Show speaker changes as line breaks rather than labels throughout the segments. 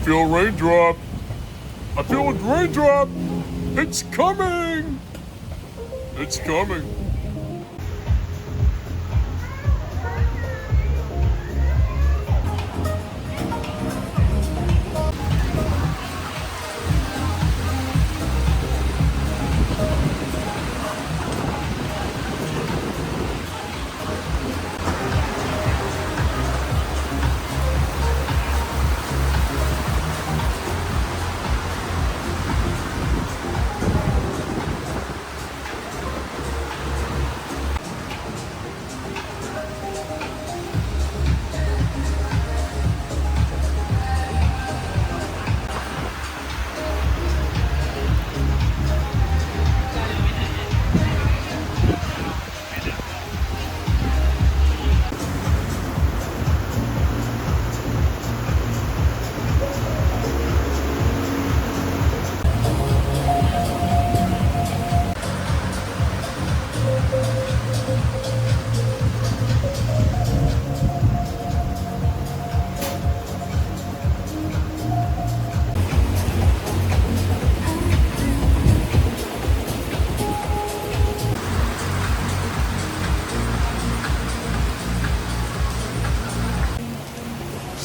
feel a raindrop. I feel a raindrop. It's coming. It's coming.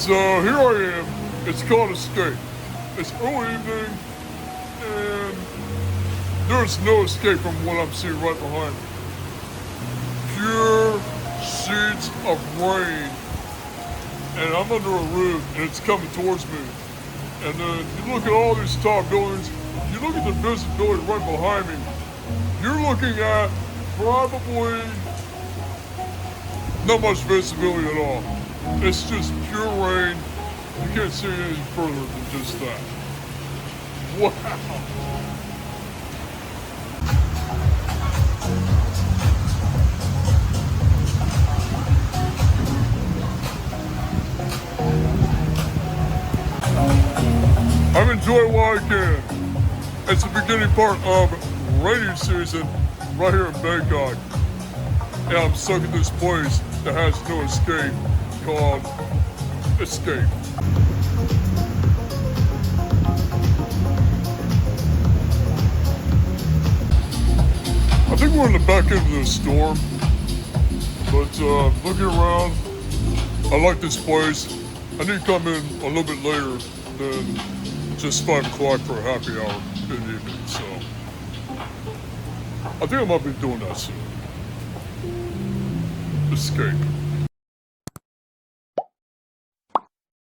So here I am. It's called Escape. It's early evening, and there's no escape from what I'm seeing right behind me. Pure sheets of rain, and I'm under a roof, and it's coming towards me. And then you look at all these tall buildings. You look at the visibility right behind me. You're looking at probably not much visibility at all. It's just pure rain. You can't see any further than just that. Wow. I've enjoyed what I can. It's the beginning part of rainy season right here in Bangkok. And I'm stuck at this place that has no escape called Escape. I think we're in the back end of the storm, but looking around, I like this place. I need to come in a little bit later than just 5 o'clock for a happy hour in the evening, so I think I might be doing that soon. Escape.